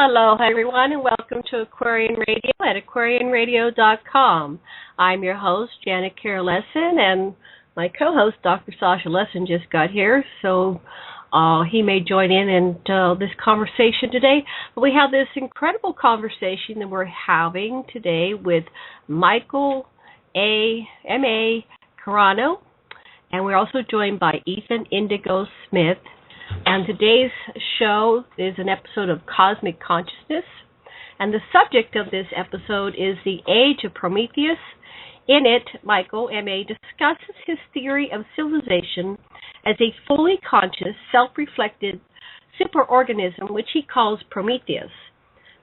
Hello, everyone, and welcome to Aquarian Radio at aquarianradio.com. I'm your host, Janet Carroll Lesson, and my co-host, Dr. Sasha Lesson, just got here, so he may join in this conversation today. But we have this incredible conversation that we're having today with Michael M.A. Carrano, and we're also joined by Ethan Indigo Smith. And today's show is an episode of Cosmic Consciousness. And the subject of this episode is the Age of Prometheus. In it, Michael M.A. discusses his theory of civilization as a fully conscious, self-reflected superorganism, which he calls Prometheus.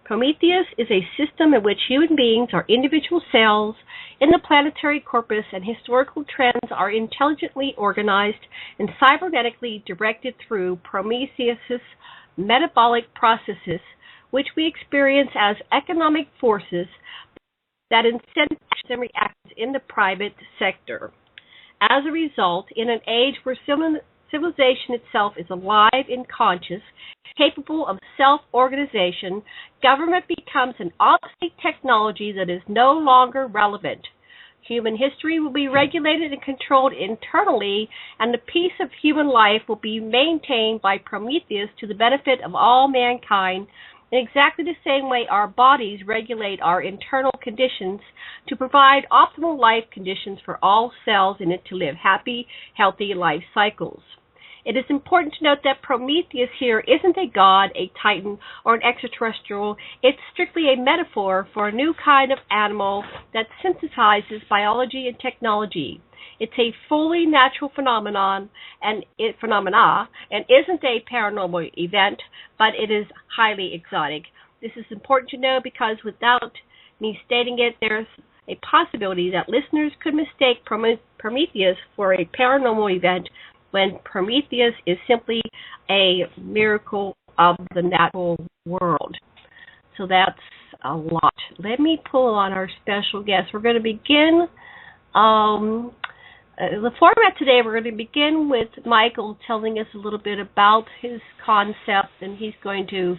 Prometheus is a system in which human beings are individual cells in the planetary corpus, and historical trends are intelligently organized and cybernetically directed through Prometheus's metabolic processes, which we experience as economic forces that incent action and reactions in the private sector. As a result, in an age where civilization itself is alive and conscious, capable of self-organization, government becomes an obsolete technology that is no longer relevant. Human history will be regulated and controlled internally, and the peace of human life will be maintained by Prometheus to the benefit of all mankind, in exactly the same way our bodies regulate our internal conditions to provide optimal life conditions for all cells in it to live happy, healthy life cycles. It is important to note that Prometheus here isn't a god, a titan, or an extraterrestrial. It's strictly a metaphor for a new kind of animal that synthesizes biology and technology. It's a fully natural phenomenon and isn't a paranormal event, but it is highly exotic. This is important to know because without me stating it, there's a possibility that listeners could mistake Prometheus for a paranormal event when Prometheus is simply a miracle of the natural world. So that's a lot. Let me pull on our special guest. We're going to begin the format today. We're going to begin with Michael telling us a little bit about his concept, and he's going to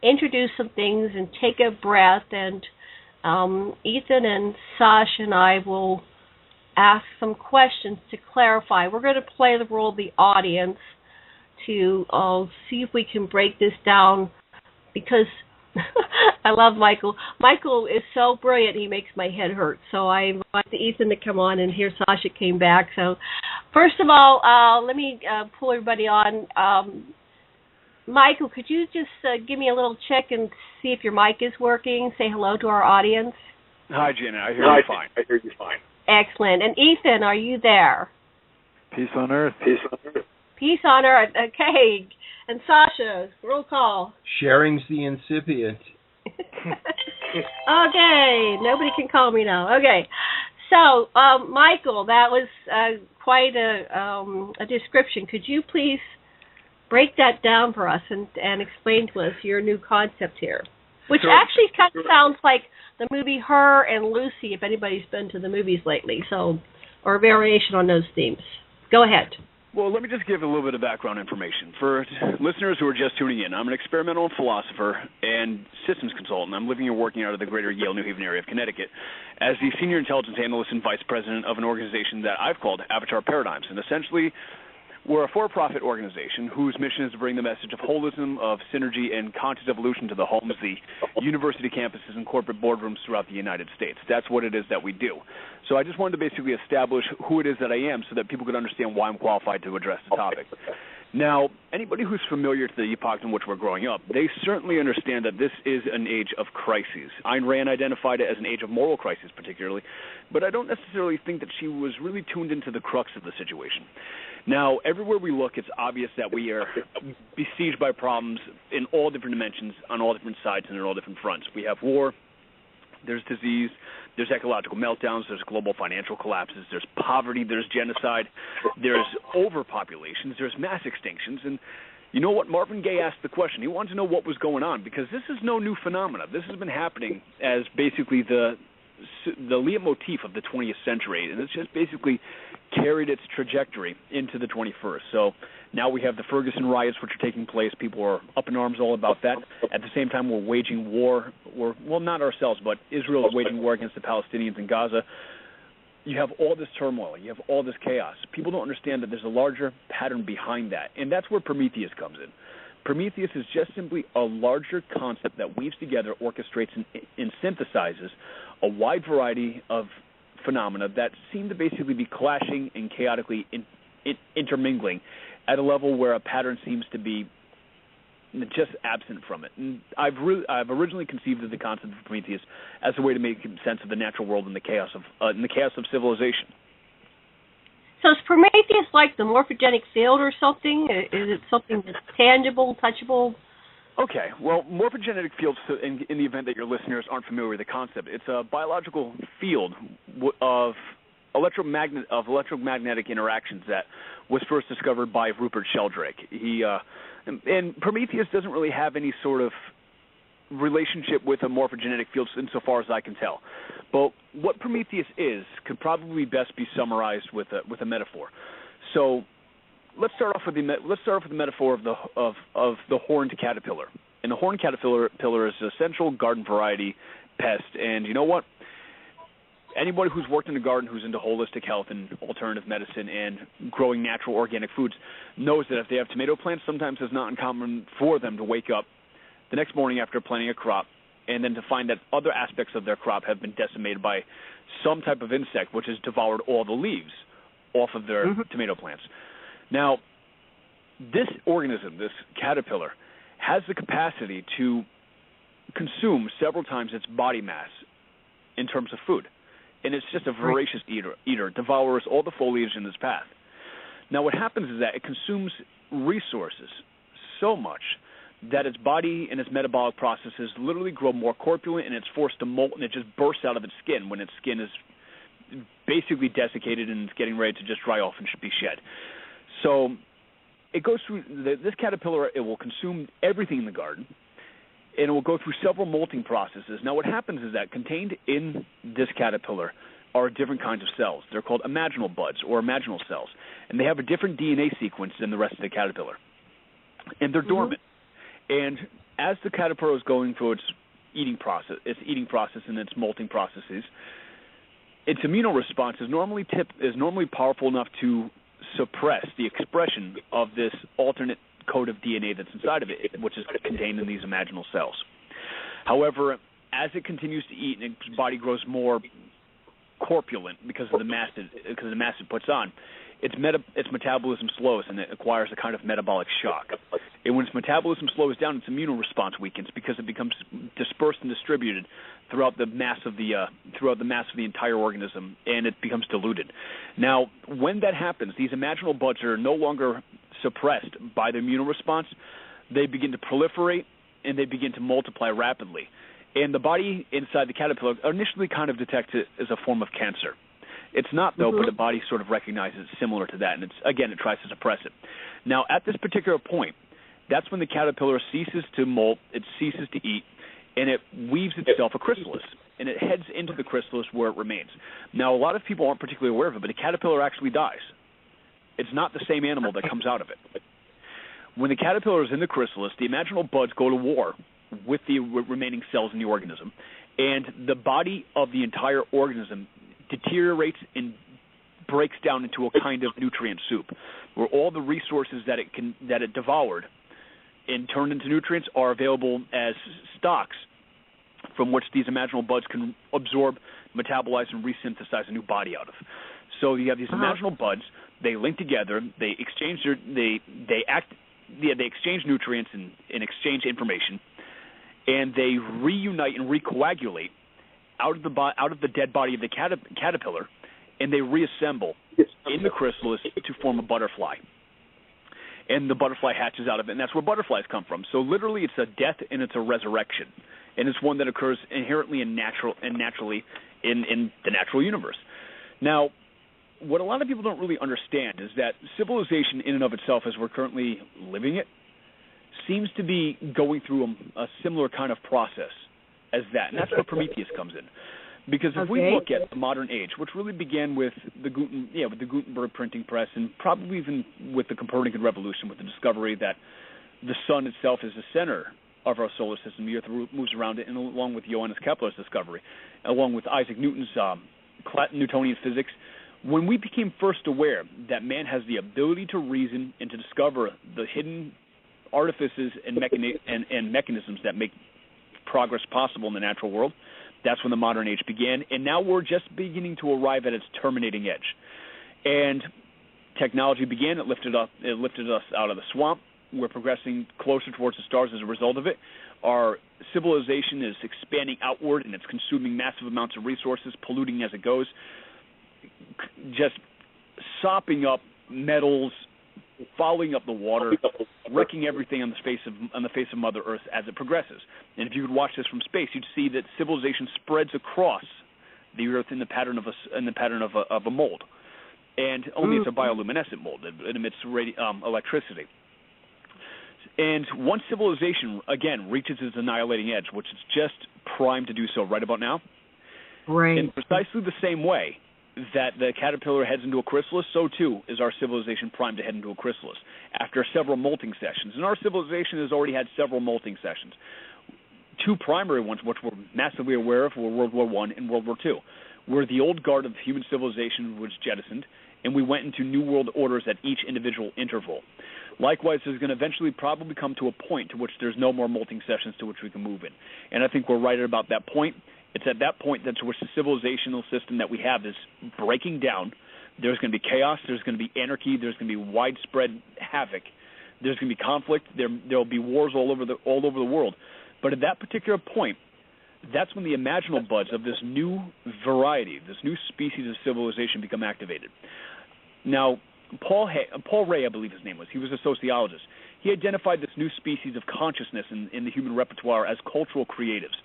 introduce some things and take a breath, and Ethan and Sasha and I will ask some questions to clarify. We're going to play the role of the audience to see if we can break this down, because I love Michael. Michael is so brilliant, he makes my head hurt. So I invite Ethan to come on, and here Sasha came back. So first of all, let me pull everybody on. Michael, could you just give me a little check and see if your mic is working? Say hello to our audience. Hi, Janet. I hear you fine. I hear you fine. Excellent. And Ethan, are you there? Peace on earth. Peace on earth. Peace on earth. Okay. And Sasha, roll call. Sharing's the incipient. Okay. Nobody can call me now. Okay. So, Michael, that was quite a description. Could you please break that down for us and explain to us your new concept here? Which actually kind of sounds like the movie Her and Lucy, if anybody's been to the movies lately, or a variation on those themes. Go ahead. Well, let me just give a little bit of background information. For listeners who are just tuning in, I'm an experimental philosopher and systems consultant. I'm living and working out of the greater Yale-New Haven area of Connecticut as the senior intelligence analyst and vice president of an organization that I've called Avatar Paradigms. And essentially, we're a for-profit organization whose mission is to bring the message of holism, of synergy, and conscious evolution to the homes, the university campuses, and corporate boardrooms throughout the United States. That's what it is that we do. So I just wanted to basically establish who it is that I am so that people could understand why I'm qualified to address the topic. Now, anybody who's familiar to the epoch in which we're growing up, they certainly understand that this is an age of crises. Ayn Rand identified it as an age of moral crisis particularly, but I don't necessarily think that she was really tuned into the crux of the situation. Now, everywhere we look, it's obvious that we are besieged by problems in all different dimensions, on all different sides, and on all different fronts. We have war, there's disease, there's ecological meltdowns, there's global financial collapses, there's poverty, there's genocide, there's overpopulations, there's mass extinctions. And you know what? Marvin Gaye asked the question. He wanted to know what was going on, because this is no new phenomena. This has been happening as basically the leitmotif of the 20th century, and it's just basically carried its trajectory into the 21st. So Now we have the Ferguson riots, which are taking place. People are up in arms all about that. At the same time, we're waging war. Well, not ourselves, but Israel is waging war against the Palestinians in Gaza. You have all this turmoil. You have all this chaos. People don't understand that there's a larger pattern behind that, and that's where Prometheus comes in. Prometheus is just simply a larger concept that weaves together, orchestrates, and synthesizes a wide variety of phenomena that seem to basically be clashing and chaotically intermingling at a level where a pattern seems to be just absent from it. And I've originally conceived of the concept of Prometheus as a way to make sense of the natural world and the chaos of civilization. So is Prometheus like the morphogenic field or something? Is it something that's tangible, touchable? Okay, well, morphogenetic fields, in the event that your listeners aren't familiar with the concept, it's a biological field of electromagnetic interactions that was first discovered by Rupert Sheldrake. And Prometheus doesn't really have any sort of relationship with a morphogenetic field insofar as I can tell. But what Prometheus is could probably best be summarized with a metaphor. So let's start off with the metaphor of the horned caterpillar. And the horned caterpillar is a central garden variety pest. And you know what? Anybody who's worked in a garden, who's into holistic health and alternative medicine and growing natural organic foods, knows that if they have tomato plants, sometimes it's not uncommon for them to wake up the next morning after planting a crop and then to find that other aspects of their crop have been decimated by some type of insect which has devoured all the leaves off of their tomato plants. Now, this organism, this caterpillar, has the capacity to consume several times its body mass in terms of food. And it's just a voracious eater, devours all the foliage in its path. Now what happens is that it consumes resources so much that its body and its metabolic processes literally grow more corpulent, and it's forced to molt, and it just bursts out of its skin when its skin is basically desiccated and it's getting ready to just dry off and should be shed. So it goes through this caterpillar. It will consume everything in the garden, and it will go through several molting processes. Now what happens is that contained in this caterpillar are different kinds of cells. They're called imaginal buds or imaginal cells, and they have a different DNA sequence than the rest of the caterpillar, and they're dormant. And as the caterpillar is going through its eating process and its molting processes, its immune response is normally powerful enough to suppress the expression of this alternate code of DNA that's inside of it, which is contained in these imaginal cells. However, as it continues to eat and its body grows more corpulent because of the mass it puts on, its metabolism slows and it acquires a kind of metabolic shock. And when its metabolism slows down, its immune response weakens because it becomes dispersed and distributed throughout the mass of the entire organism, and it becomes diluted. Now, when that happens, these imaginal buds are no longer suppressed by the immune response. They begin to proliferate and they begin to multiply rapidly. And the body inside the caterpillar initially kind of detects it as a form of cancer. It's not, though, but the body sort of recognizes it similar to that, and it tries to suppress it. Now, at this particular point, that's when the caterpillar ceases to molt, it ceases to eat, and it weaves itself a chrysalis, and it heads into the chrysalis where it remains. Now, a lot of people aren't particularly aware of it, but the caterpillar actually dies. It's not the same animal that comes out of it. When the caterpillar is in the chrysalis, the imaginal buds go to war with the remaining cells in the organism, and the body of the entire organism deteriorates and breaks down into a kind of nutrient soup, where all the resources that it devoured and turned into nutrients are available as stocks from which these imaginal buds can absorb, metabolize, and resynthesize a new body out of. So you have these imaginal buds. They link together. They exchange they exchange nutrients and exchange information, and they reunite and recoagulate out of the dead body of the caterpillar, and they reassemble in the chrysalis to form a butterfly. And the butterfly hatches out of it, and that's where butterflies come from. So literally it's a death and it's a resurrection, and it's one that occurs inherently and naturally in the natural universe. Now, what a lot of people don't really understand is that civilization in and of itself, as we're currently living it, seems to be going through a similar kind of process as that, and that's where Prometheus comes in. Because if we look at the modern age, which really began with the Gutenberg printing press, and probably even with the Copernican revolution, with the discovery that the sun itself is the center of our solar system, the Earth moves around it, and along with Johannes Kepler's discovery, along with Isaac Newton's Newtonian physics, when we became first aware that man has the ability to reason and to discover the hidden artifices and mechanisms that make progress possible in the natural world, that's when the modern age began, and now we're just beginning to arrive at its terminating edge. And technology began. It lifted us out of the swamp. We're progressing closer towards the stars as a result of it. Our civilization is expanding outward, and it's consuming massive amounts of resources, polluting as it goes, just sopping up metals, following up the water, wrecking everything on the face of Mother Earth as it progresses. And if you could watch this from space, you'd see that civilization spreads across the Earth in the pattern of a mold, and only it's a bioluminescent mold. It emits electricity. And once civilization again reaches its annihilating edge, which it's just primed to do so right about now, in precisely the same way that the caterpillar heads into a chrysalis, so too is our civilization primed to head into a chrysalis after several molting sessions. And our civilization has already had several molting sessions. Two primary ones, which we're massively aware of, were World War I and World War II, where the old guard of human civilization was jettisoned, and we went into new world orders at each individual interval. Likewise, there's going to eventually probably come to a point to which there's no more molting sessions to which we can move in. And I think we're right at about that point. It's at that point that to which the civilizational system that we have is breaking down. There's going to be chaos. There's going to be anarchy. There's going to be widespread havoc. There's going to be conflict. There'll be wars all over the world. But at that particular point, that's when the imaginal buds of this new variety, this new species of civilization become activated. Now, Paul Ray, I believe his name was, he was a sociologist. He identified this new species of consciousness in the human repertoire as cultural creatives.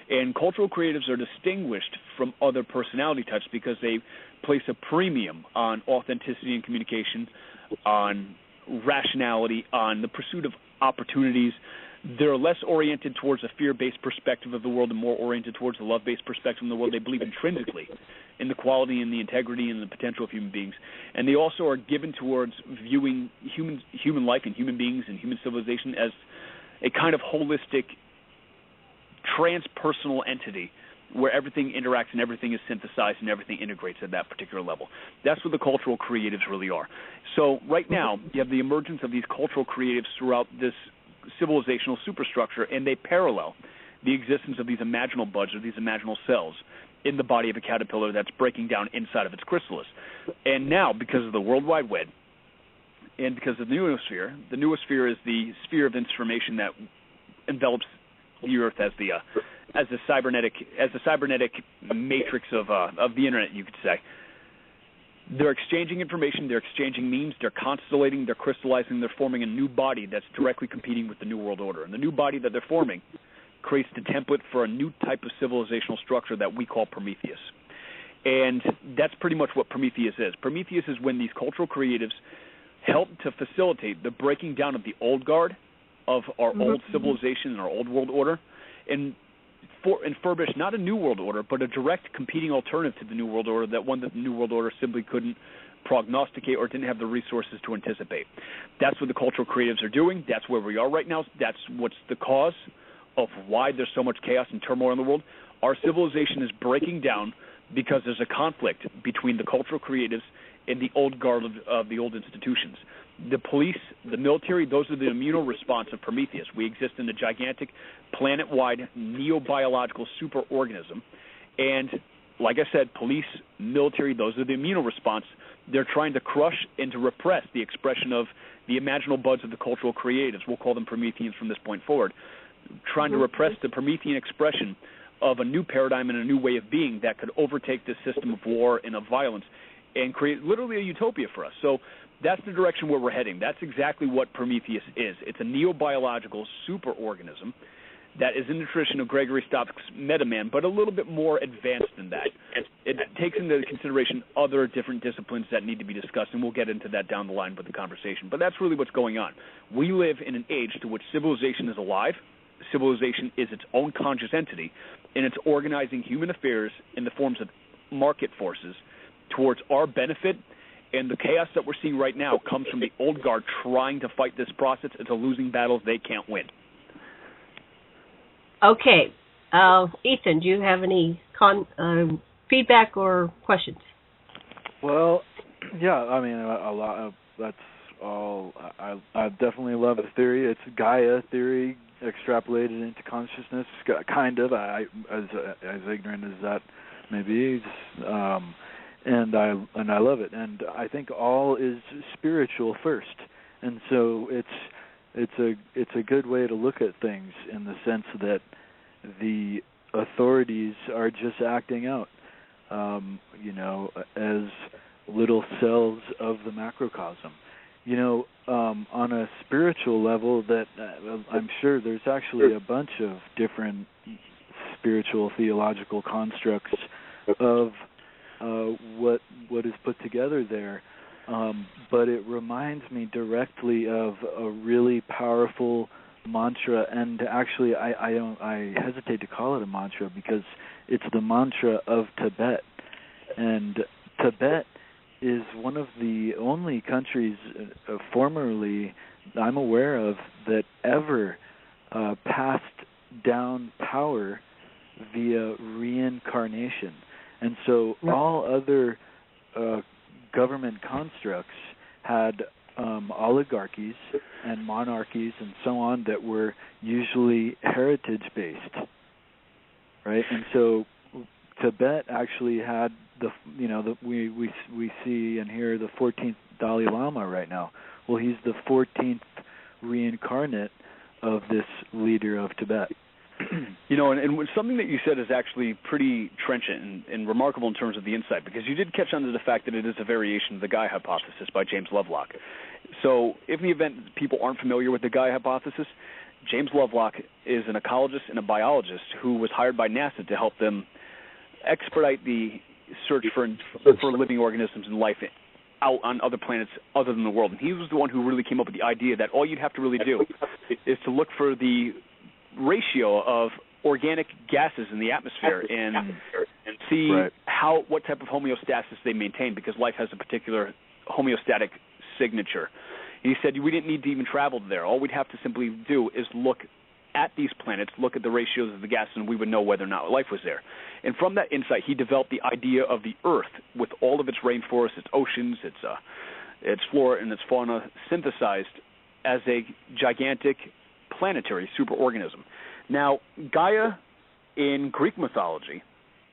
And cultural creatives are distinguished from other personality types because they place a premium on authenticity and communication, on rationality, on the pursuit of opportunities. They're less oriented towards a fear-based perspective of the world and more oriented towards a love-based perspective of the world. They believe intrinsically in the quality and the integrity and the potential of human beings. And they also are given towards viewing human life and human beings and human civilization as a kind of holistic, transpersonal entity where everything interacts and everything is synthesized and everything integrates at that particular level. That's what the cultural creatives really are. So right now, you have the emergence of these cultural creatives throughout this civilizational superstructure, and they parallel the existence of these imaginal buds or these imaginal cells in the body of a caterpillar that's breaking down inside of its chrysalis. And now, because of the World Wide Web and because of the noosphere is the sphere of information that envelops the Earth as the cybernetic matrix of the internet, you could say. They're exchanging information, they're exchanging memes, they're constellating, they're crystallizing, they're forming a new body that's directly competing with the New World Order. And the new body that they're forming creates the template for a new type of civilizational structure that we call Prometheus. And that's pretty much what Prometheus is. Prometheus is when these cultural creatives help to facilitate the breaking down of the old guard of our old civilization and our old world order, and furbish not a new world order, but a direct competing alternative to the New World Order, that one that the New World Order simply couldn't prognosticate or didn't have the resources to anticipate. That's what the cultural creatives are doing. That's where we are right now. That's what's the cause of why there's so much chaos and turmoil in the world. Our civilization is breaking down because there's a conflict between the cultural creatives and the old guard of the old institutions. The police, the military, those are the immunoresponse of Prometheus. We exist in a gigantic, planet-wide, neo-biological superorganism. And like I said, police, military, those are the immunoresponse. They're trying to crush and to repress the expression of the imaginal buds of the cultural creatives. We'll call them Prometheans from this point forward. Trying to repress the Promethean expression of a new paradigm and a new way of being that could overtake this system of war and of violence and create literally a utopia for us. So that's the direction where we're heading. That's exactly what Prometheus is. It's a neo-biological superorganism that is in the tradition of Gregory Stopp's Metaman, but a little bit more advanced than that. It takes into consideration other different disciplines that need to be discussed, and we'll get into that down the line with the conversation. But that's really what's going on. We live in an age to which civilization is alive, civilization is its own conscious entity, and it's organizing human affairs in the forms of market forces towards our benefit. And the chaos that we're seeing right now comes from the old guard trying to fight this process. It's a losing battle they can't win. Okay. Ethan, do you have any feedback or questions? Well, yeah, I mean, a lot of that's all. I definitely love the theory. It's Gaia theory extrapolated into consciousness, kind of. As ignorant as that may be, and I love it. And I think all is spiritual first, and so it's a good way to look at things in the sense that the authorities are just acting out, as little cells of the macrocosm. On a spiritual level, that I'm sure there's actually a bunch of different spiritual theological constructs of what is put together there. But it reminds me directly of a really powerful mantra, and actually I hesitate to call it a mantra because it's the mantra of Tibet. And Tibet is one of the only countries formerly I'm aware of that ever passed down power via reincarnation. And so all other government constructs had oligarchies and monarchies and so on that were usually heritage-based, right? And so Tibet actually had we see and hear the 14th Dalai Lama right now. Well, he's the 14th reincarnate of this leader of Tibet. And something that you said is actually pretty trenchant and remarkable in terms of the insight, because you did catch on to the fact that it is a variation of the Gaia hypothesis by James Lovelock. So if in the event people aren't familiar with the Gaia hypothesis, James Lovelock is an ecologist and a biologist who was hired by NASA to help them expedite the search for living organisms and life out on other planets other than the world. And he was the one who really came up with the idea that all you'd have to really do is to look for the ratio of organic gases in the atmosphere and see what type of homeostasis they maintain, because life has a particular homeostatic signature. And he said we didn't need to even travel there. All we'd have to simply do is look at these planets, look at the ratios of the gases, and we would know whether or not life was there. And from that insight, he developed the idea of the Earth with all of its rainforests, its oceans, its flora and its fauna synthesized as a gigantic planetary superorganism. Now, Gaia in Greek mythology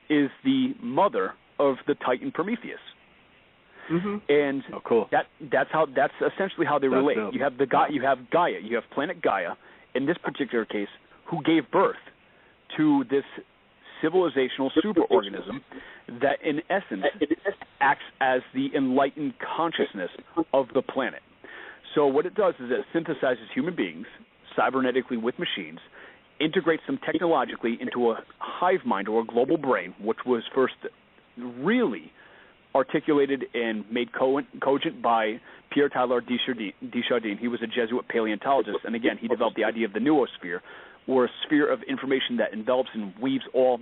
is the mother of the Titan Prometheus. Mm-hmm. And cool. That's essentially how they relate. Dope. You have Gaia, you have planet Gaia in this particular case, who gave birth to this civilizational superorganism that in essence acts as the enlightened consciousness of the planet. So what it does is it synthesizes human beings cybernetically with machines, integrates them technologically into a hive mind or a global brain, which was first really articulated and made cogent by Pierre Teilhard de Chardin. He was a Jesuit paleontologist, and again, he developed the idea of the noosphere, or a sphere of information that envelops and weaves all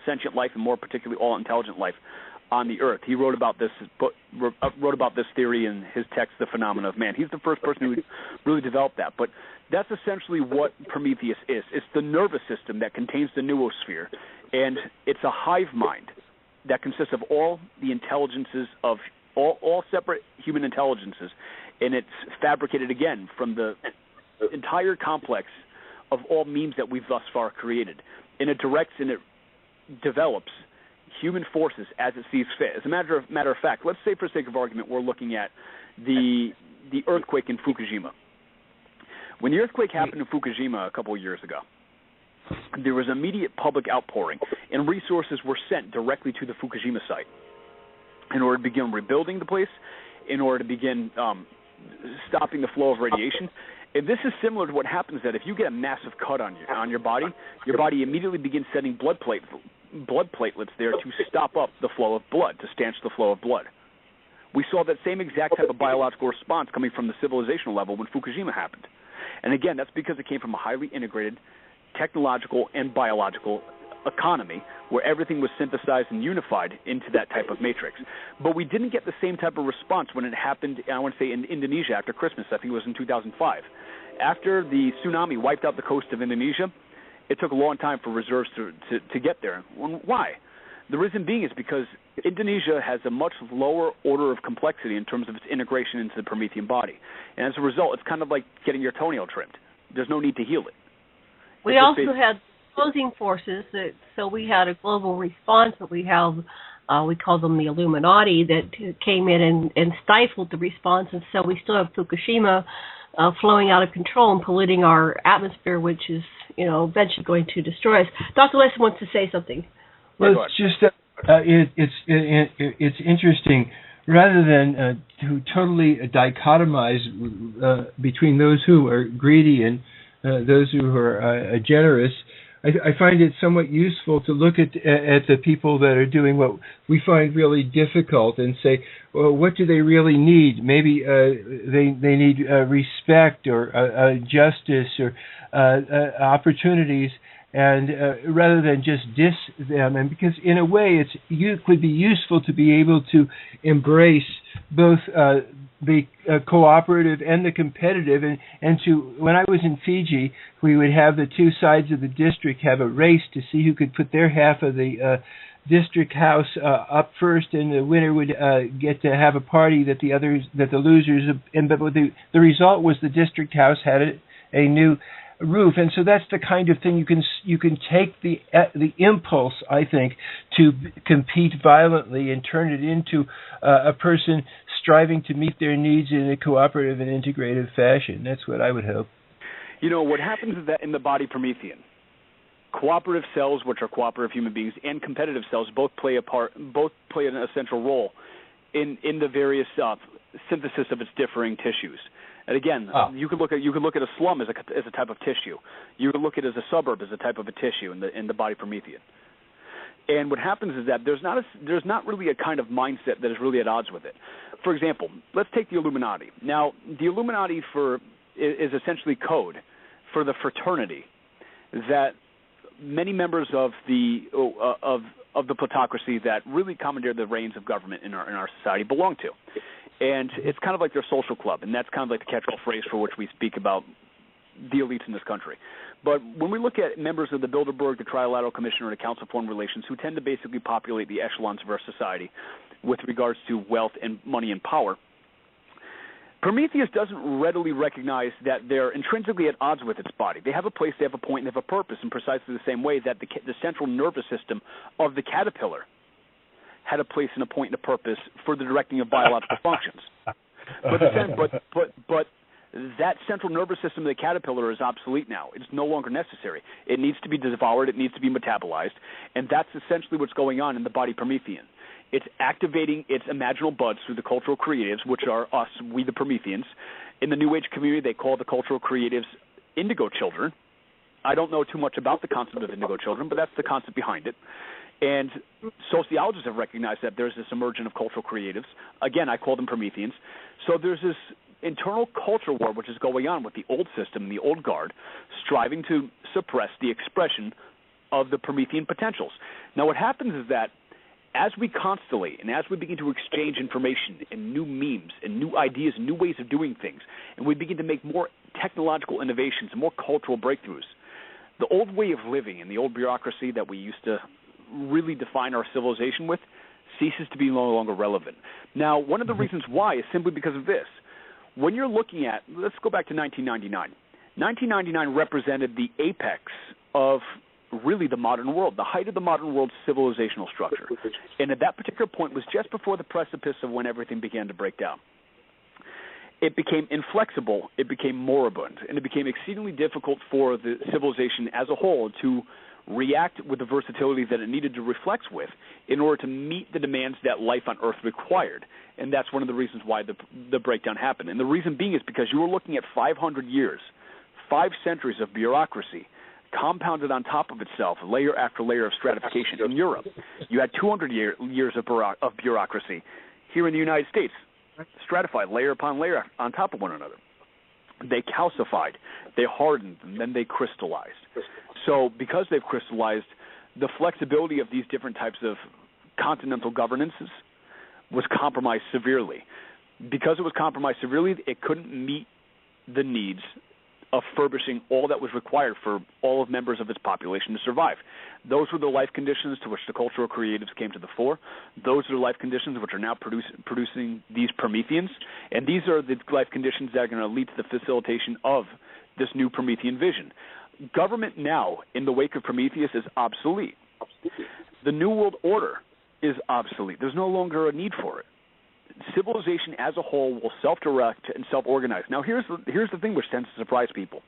sentient life, and more particularly all intelligent life on the Earth. He wrote about this theory in his text, The Phenomena of Man. He's the first person who really developed that. But that's essentially what Prometheus is. It's the nervous system that contains the noosphere, and it's a hive mind that consists of all the intelligences of all separate human intelligences, and it's fabricated again from the entire complex of all memes that we've thus far created. And it directs and it develops human forces as it sees fit. As a matter of fact, let's say for sake of argument we're looking at the earthquake in Fukushima. When the earthquake happened in Fukushima a couple of years ago, there was immediate public outpouring, and resources were sent directly to the Fukushima site in order to begin rebuilding the place, in order to begin stopping the flow of radiation. And this is similar to what happens that if you get a massive cut on your body immediately begins sending blood platelets there to stop up the flow of blood, to stanch the flow of blood. We saw that same exact type of biological response coming from the civilizational level when Fukushima happened. And again, that's because it came from a highly integrated technological and biological economy where everything was synthesized and unified into that type of matrix. But we didn't get the same type of response when it happened, I want to say, in Indonesia after Christmas. I think it was in 2005. After the tsunami wiped out the coast of Indonesia, it took a long time for reserves to get there. Why? The reason being is because Indonesia has a much lower order of complexity in terms of its integration into the Promethean body. And as a result, it's kind of like getting your toenail trimmed. There's no need to heal it. We also had opposing forces, so we had a global response, but we call them the Illuminati, that came in and stifled the response, and so we still have Fukushima flowing out of control and polluting our atmosphere, which is, eventually going to destroy us. Dr. Lesson wants to say something. Well, it's just it's interesting. Rather than to totally dichotomize between those who are greedy and those who are generous, I find it somewhat useful to look at the people that are doing what we find really difficult and say, well, what do they really need? Maybe they need respect or justice or opportunities, and rather than just diss them, and because in a way it could be useful to be able to embrace both the cooperative and the competitive, and to, when I was in Fiji, we would have the two sides of the district have a race to see who could put their half of the district house up first, and the winner would get to have a party that the losers, but the result was the district house had a new roof. And so that's the kind of thing you can take the impulse, I think, to compete violently and turn it into a person striving to meet their needs in a cooperative and integrative fashion. That's what I would hope. What happens is that in the body Promethean, cooperative cells, which are cooperative human beings, and competitive cells both play an essential role in the various synthesis of its differing tissues. And again, you could look at a slum as a type of tissue. You could look at it as a suburb as a type of a tissue in the body Promethean. And what happens is that there's not really a kind of mindset that is really at odds with it. For example, let's take the Illuminati. Now, the Illuminati is essentially code for the fraternity that many members of the plutocracy that really commandeer the reins of government in our society belong to. And it's kind of like their social club, and that's kind of like the catch-all phrase for which we speak about the elites in this country. But when we look at members of the Bilderberg, the Trilateral Commission, or the Council of Foreign Relations, who tend to basically populate the echelons of our society with regards to wealth and money and power, Prometheus doesn't readily recognize that they're intrinsically at odds with its body. They have a place, they have a point, and they have a purpose in precisely the same way that the central nervous system of the caterpillar had a place and a point and a purpose for the directing of biological functions. But that central nervous system of the caterpillar is obsolete now. It's no longer necessary. It needs to be devoured. It needs to be metabolized. And that's essentially what's going on in the body Promethean. It's activating its imaginal buds through the cultural creatives, which are us, we the Prometheans. In the New Age community, they call the cultural creatives indigo children. I don't know too much about the concept of indigo children, but that's the concept behind it. And sociologists have recognized that there's this emergence of cultural creatives. Again, I call them Prometheans. So there's this internal culture war which is going on with the old system, the old guard, striving to suppress the expression of the Promethean potentials. Now what happens is that as we constellate and as we begin to exchange information and new memes and new ideas and new ways of doing things, and we begin to make more technological innovations and more cultural breakthroughs, the old way of living and the old bureaucracy that we used to really define our civilization with ceases to be no longer relevant. Now, one of the reasons why is simply because of this. When you're looking at, let's go back to 1999. 1999 represented the apex of really the modern world, the height of the modern world's civilizational structure. And at that particular point was just before the precipice of when everything began to break down. It became inflexible, it became moribund, and it became exceedingly difficult for the civilization as a whole to react with the versatility that it needed to reflect with in order to meet the demands that life on Earth required. And that's one of the reasons why the breakdown happened. And the reason being is because you were looking at 500 years, 5 centuries of bureaucracy compounded on top of itself, layer after layer of stratification. In Europe, you had 200 years of bureaucracy. Here in the United States, stratified layer upon layer on top of one another. they calcified, they hardened, and then they crystallized. So because they've crystallized, the flexibility of these different types of continental governances was compromised severely. Because it was compromised severely, it couldn't meet the needs of furbishing all that was required for all of members of its population to survive. Those were the life conditions to which the cultural creatives came to the fore. Those are the life conditions which are now producing these Prometheans, and these are the life conditions that are going to lead to the facilitation of this new Promethean vision. Government now, in the wake of Prometheus, is obsolete. The New World Order is obsolete. There's no longer a need for it. Civilization as a whole will self-direct and self-organize. Now, here's the thing which tends to surprise people.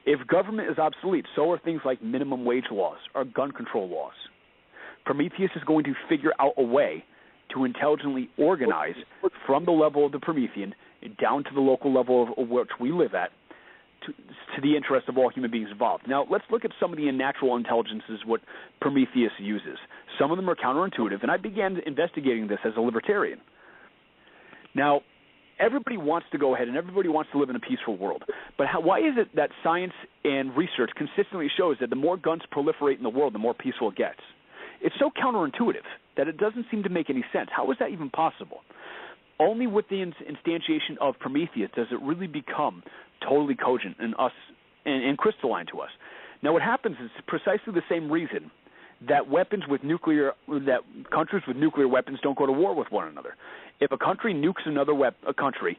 If government is obsolete, so are things like minimum wage laws or gun control laws. Prometheus is going to figure out a way to intelligently organize from the level of the Promethean down to the local level of which we live at, to the interest of all human beings involved. Now, let's look at some of the unnatural intelligences what Prometheus uses. Some of them are counterintuitive, and I began investigating this as a libertarian. Now, everybody wants to go ahead and everybody wants to live in a peaceful world. But why is it that science and research consistently shows that the more guns proliferate in the world, the more peaceful it gets? It's so counterintuitive that it doesn't seem to make any sense. How is that even possible? Only with the instantiation of Prometheus does it really become totally cogent and crystalline to us. Now, what happens is precisely the same reason that countries with nuclear weapons don't go to war with one another. If a country nukes a country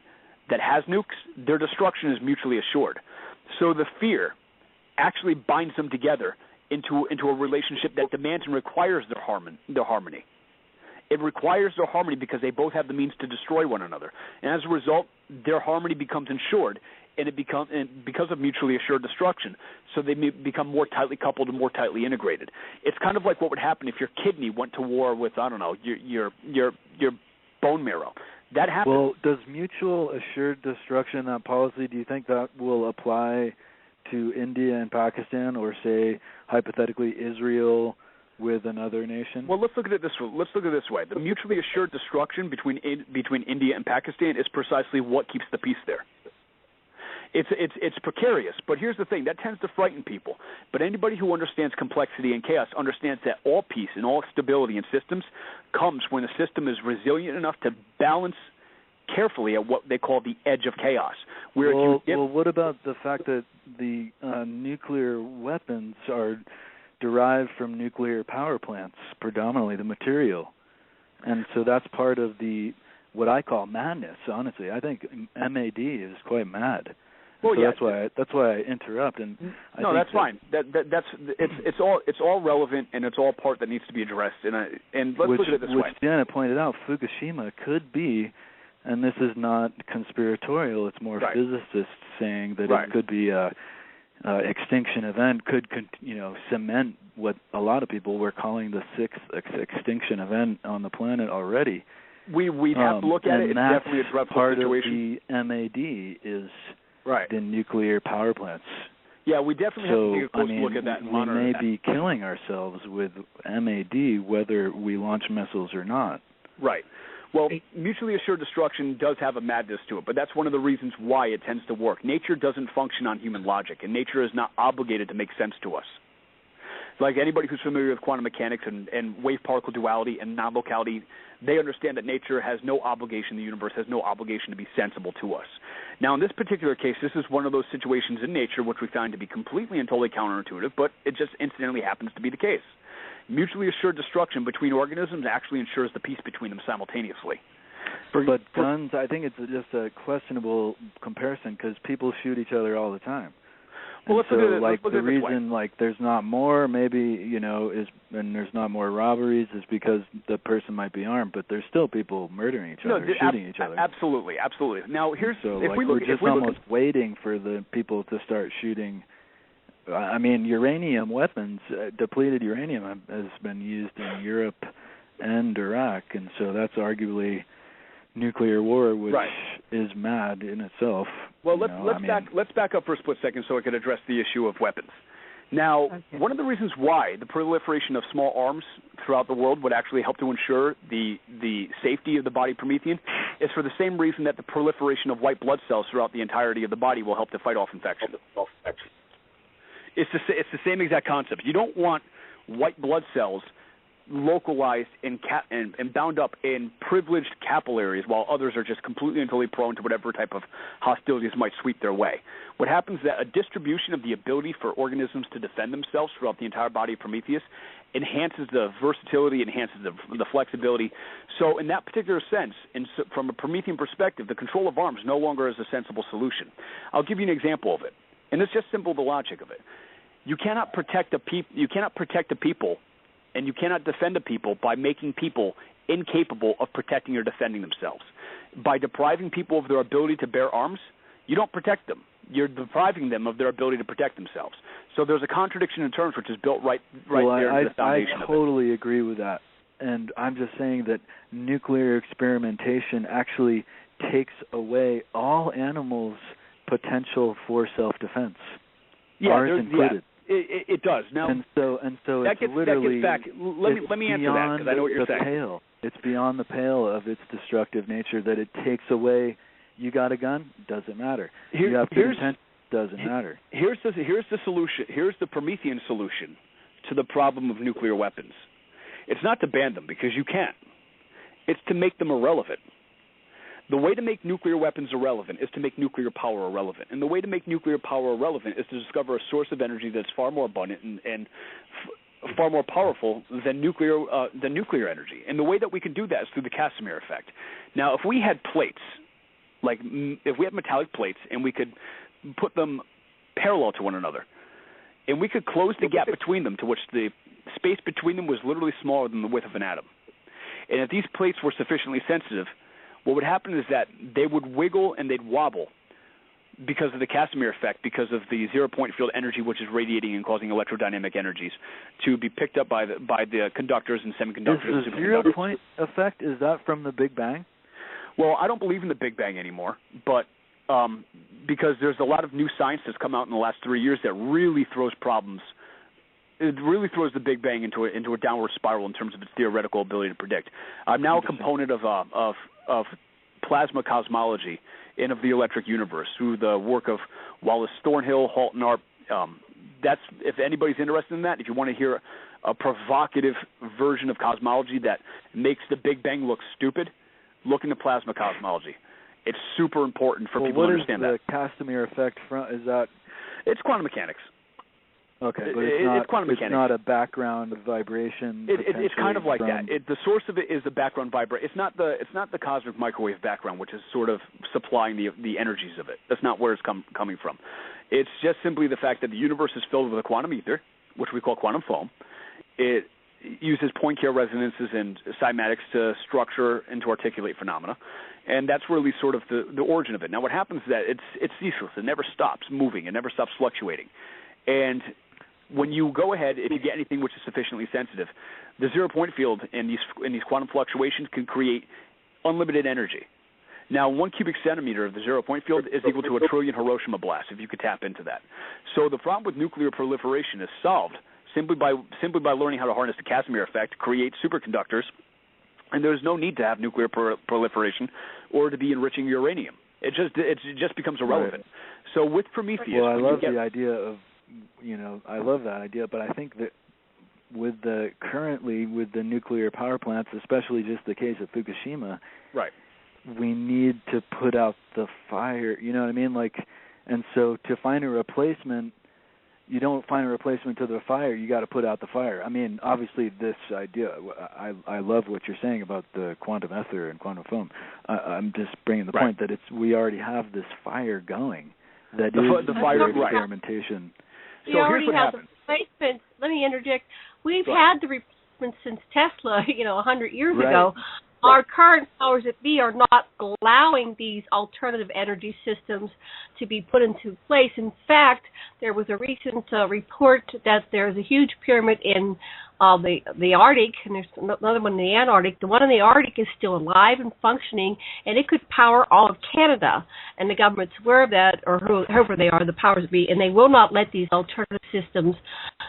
that has nukes, their destruction is mutually assured. So the fear actually binds them together into a relationship that demands and requires their harmony. It requires their harmony because they both have the means to destroy one another. And as a result, their harmony becomes ensured, and because of mutually assured destruction, so they become more tightly coupled and more tightly integrated. It's kind of like what would happen if your kidney went to war with, I don't know, your bone marrow. That happens. Well, does mutual assured destruction, that policy, do you think that will apply to India and Pakistan, or say hypothetically Israel with another nation? Well, let's look at it this way. The mutually assured destruction between India and Pakistan is precisely what keeps the peace there. It's precarious, but here's the thing. That tends to frighten people. But anybody who understands complexity and chaos understands that all peace and all stability in systems comes when a system is resilient enough to balance carefully at what they call the edge of chaos. Well, what about the fact that the nuclear weapons are derived from nuclear power plants, predominantly the material? And so that's part of what I call madness, honestly. I think MAD is quite mad. Well, so yeah, that's why I interrupt. And that's fine. It's all relevant, and it's all part that needs to be addressed. And let's look at it this way. Which Janet pointed out, Fukushima could be, and this is not conspiratorial. It's more physicists saying that it could be a extinction event. Could cement what a lot of people were calling the sixth extinction event on the planet already. We'd have to look at it. It's definitely a dreadful part situation. Of the MAD is the nuclear power plants. Yeah, we definitely have to take a close look at that and monitor that. We may be killing ourselves with MAD, whether we launch missiles or not. Right. Well, mutually assured destruction does have a madness to it, but that's one of the reasons why it tends to work. Nature doesn't function on human logic, and nature is not obligated to make sense to us. Like anybody who's familiar with quantum mechanics and wave-particle duality and non-locality, they understand that nature has no obligation, the universe has no obligation to be sensible to us. Now, in this particular case, this is one of those situations in nature which we find to be completely and totally counterintuitive, but it just incidentally happens to be the case. Mutually assured destruction between organisms actually ensures the peace between them simultaneously. But guns, I think it's just a questionable comparison because people shoot each other all the time. Well, let's look at it. Like the reason, like there's not more, maybe and there's not more robberies is because the person might be armed, but there's still people murdering each other, shooting each other. Absolutely. Now here's we're just almost waiting for the people to start shooting. I mean, uranium weapons, depleted uranium has been used in Europe and Iraq, and so that's arguably nuclear war, which is mad in itself. Well, let's back up for a split second so I can address the issue of weapons. Now, one of the reasons why the proliferation of small arms throughout the world would actually help to ensure the safety of the body Promethean is for the same reason that the proliferation of white blood cells throughout the entirety of the body will help to fight off infection. It's the same exact concept. You don't want white blood cells localized and bound up in privileged capillaries while others are just completely and totally prone to whatever type of hostilities might sweep their way. What happens is that a distribution of the ability for organisms to defend themselves throughout the entire body of Prometheus enhances the versatility, enhances the flexibility. So in that particular sense, from a Promethean perspective, the control of arms no longer is a sensible solution. I'll give you an example of it, and it's just simple, the logic of it. You cannot protect a people and you cannot defend a people by making people incapable of protecting or defending themselves. By depriving people of their ability to bear arms, you don't protect them. You're depriving them of their ability to protect themselves. So there's a contradiction in terms which is built right there in the foundation of it. I totally agree with that. And I'm just saying that nuclear experimentation actually takes away all animals' potential for self-defense. Ours included. Yeah. It does. Now, and so that it's literally that gets back. Let me answer that because I know what you're saying. Pale. It's beyond the pale of its destructive nature that it takes away. You got a gun? Doesn't matter. You have good intent? Doesn't matter. Here's the solution. Here's the Promethean solution to the problem of nuclear weapons. It's not to ban them because you can't. It's to make them irrelevant. The way to make nuclear weapons irrelevant is to make nuclear power irrelevant. And the way to make nuclear power irrelevant is to discover a source of energy that's far more abundant and far more powerful than nuclear energy. And the way that we can do that is through the Casimir effect. Now, if we had plates, like if we had metallic plates and we could put them parallel to one another, and we could close the gap between them to which the space between them was literally smaller than the width of an atom. And if these plates were sufficiently sensitive, what would happen is that they would wiggle and they'd wobble because of the Casimir effect, because of the zero-point field energy which is radiating and causing electrodynamic energies to be picked up by the conductors and semiconductors. Is the zero-point effect, is that from the Big Bang? Well, I don't believe in the Big Bang anymore, but because there's a lot of new science that's come out in the last 3 years that really throws problems. It really throws the Big Bang into a downward spiral in terms of its theoretical ability to predict. I'm now a component of plasma cosmology and of the electric universe through the work of Wallace Thornhill, Halton Arp. That's, if anybody's interested in that, if you want to hear a provocative version of cosmology that makes the Big Bang look stupid, look into plasma cosmology. It's super important for people to understand that. What is the Casimir effect from? Is that? It's quantum mechanics. Okay, but it's quantum mechanics. It's not a background vibration. It's kind of like that. The source of it is the background vibration. It's not the cosmic microwave background, which is sort of supplying the energies of it. That's not where it's coming from. It's just simply the fact that the universe is filled with a quantum ether, which we call quantum foam. It uses Poincare resonances and cymatics to structure and to articulate phenomena, and that's really sort of the origin of it. Now, what happens is that it's ceaseless. It never stops moving. It never stops fluctuating, and when you go ahead, if you get anything which is sufficiently sensitive, the zero-point field in these quantum fluctuations can create unlimited energy. Now, 1 cubic centimeter of the zero-point field is equal to 1 trillion Hiroshima blasts, if you could tap into that. So the problem with nuclear proliferation is solved simply by learning how to harness the Casimir effect, create superconductors, and there's no need to have nuclear proliferation or to be enriching uranium. It just becomes irrelevant. Right. So with Prometheus, well, I love the idea of. I love that idea, but I think that with the nuclear power plants, especially just the case of Fukushima, right? We need to put out the fire. You know what I mean? And so to find a replacement, you don't find a replacement to the fire. You got to put out the fire. I mean, obviously, this idea. I love what you're saying about the quantum ether and quantum foam. I'm just bringing the point that we already have this fire going. That is the fire experimentation. So here's what happens. Let me interject. We've had the replacement since Tesla, 100 years ago. Our current powers that be are not allowing these alternative energy systems to be put into place. In fact, there was a recent report that there's a huge pyramid in the Arctic, and there's another one in the Antarctic. The one in the Arctic is still alive and functioning, and it could power all of Canada. And the government's aware of that, or whoever they are, the powers that be, and they will not let these alternative systems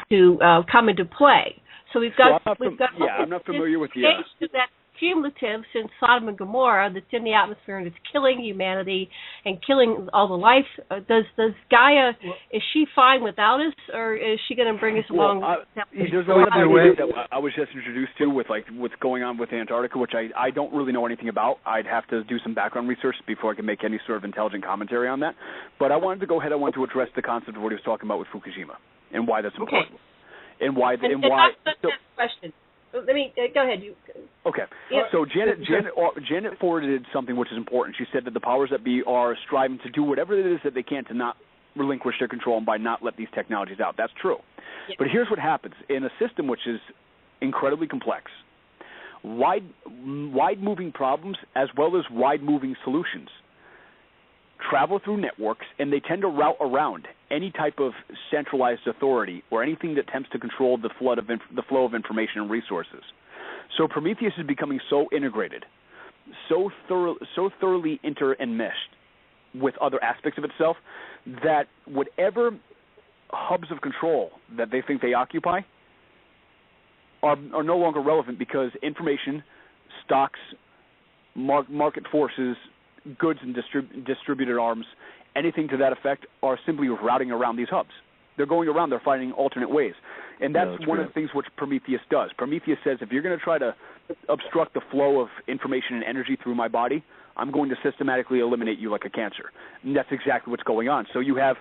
to come into play. So I'm not familiar with that cumulative since Sodom and Gomorrah that's in the atmosphere and it's killing humanity and killing all the life. Does Gaia, is she fine without us, or is she going to bring us along? There's a lot of ideas that I was just introduced to with what's going on with Antarctica, which I don't really know anything about. I'd have to do some background research before I can make any sort of intelligent commentary on that. But I wanted to go ahead. I wanted to address the concept of what he was talking about with Fukushima and why that's important. And why. That's the question. Let me go ahead. Okay. Yeah. So Janet forwarded something which is important. She said that the powers that be are striving to do whatever it is that they can to not relinquish their control and by not let these technologies out. That's true. Yeah. But here's what happens in a system which is incredibly complex. Wide-moving problems as well as wide-moving solutions travel through networks, and they tend to route around any type of centralized authority or anything that attempts to control the flow of information and resources. So Prometheus is becoming so integrated, so thoroughly enmeshed with other aspects of itself that whatever hubs of control that they think they occupy are no longer relevant, because information, stocks, market forces, goods and distributed arms, anything to that effect, are simply routing around these hubs. They're going around, they're finding alternate ways. And that's one of the things which Prometheus does. Prometheus says, if you're going to try to obstruct the flow of information and energy through my body, I'm going to systematically eliminate you like a cancer. And that's exactly what's going on. So you have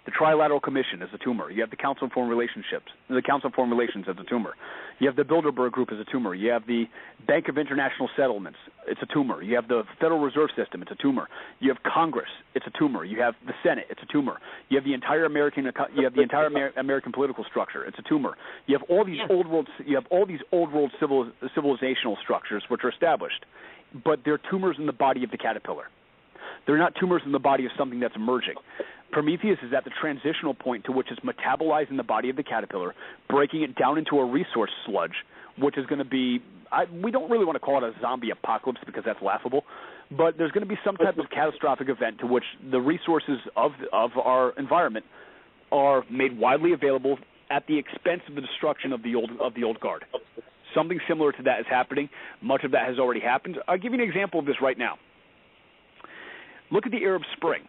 the Trilateral Commission as a tumor. You have the Council on Foreign Relations as a tumor. You have the Bilderberg Group as a tumor. You have the Bank of International Settlements. It's a tumor. You have the Federal Reserve System. It's a tumor. You have Congress. It's a tumor. You have the Senate. It's a tumor. You have the entire American political structure. It's a tumor. You have all these old world. You have all these old world civilizational structures which are established, but they're tumors in the body of the caterpillar. They're not tumors in the body of something that's emerging. Prometheus is at the transitional point to which it's metabolizing the body of the caterpillar, breaking it down into a resource sludge, which is going to be, we don't really want to call it a zombie apocalypse because that's laughable, but there's going to be some type of catastrophic event to which the resources of our environment are made widely available at the expense of the destruction of the old guard. Something similar to that is happening. Much of that has already happened. I'll give you an example of this right now. Look at the Arab Spring,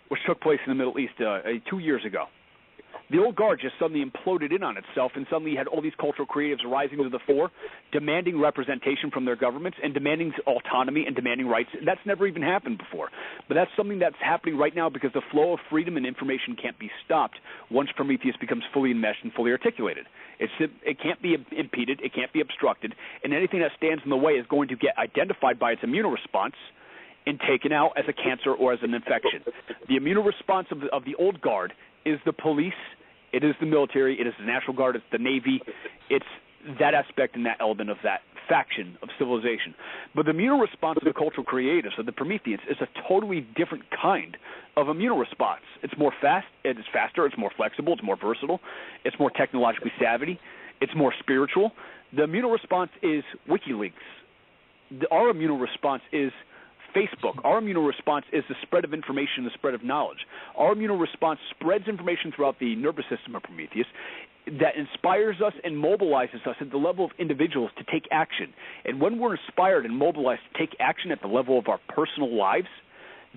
which took place in the Middle East 2 years ago. The old guard just suddenly imploded in on itself, and suddenly you had all these cultural creatives rising to the fore, demanding representation from their governments and demanding autonomy and demanding rights. That's never even happened before. But that's something that's happening right now because the flow of freedom and information can't be stopped once Prometheus becomes fully enmeshed and fully articulated. It can't be impeded, it can't be obstructed, and anything that stands in the way is going to get identified by its immune response and taken out as a cancer or as an infection. The immune response of the old guard is the police, it is the military, it is the National Guard, it's the Navy, it's that aspect and that element of that faction of civilization. But the immune response of the cultural creatives, of the Prometheans, is a totally different kind of immune response. It's more fast, it's faster, it's more flexible, it's more versatile, it's more technologically savvy, it's more spiritual. The immune response is WikiLeaks. Our immune response is Facebook. Our immune response is the spread of information, the spread of knowledge. Our immune response spreads information throughout the nervous system of Prometheus that inspires us and mobilizes us at the level of individuals to take action. And when we're inspired and mobilized to take action at the level of our personal lives,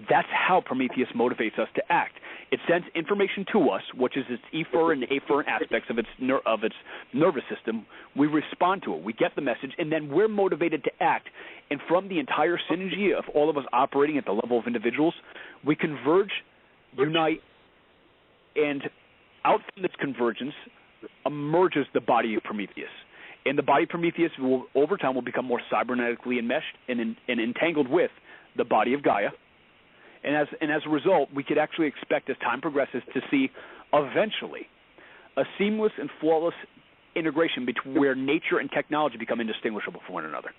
that's how Prometheus motivates us to act. It sends information to us, which is its efferent and afferent aspects of its nervous system. We respond to it. We get the message, and then we're motivated to act. And from the entire synergy of all of us operating at the level of individuals, we converge, unite, and out from this convergence emerges the body of Prometheus. And the body of Prometheus, over time, will become more cybernetically enmeshed and entangled with the body of Gaia. And as a result, we could actually expect, as time progresses, to see eventually a seamless and flawless integration between where nature and technology become indistinguishable from one another.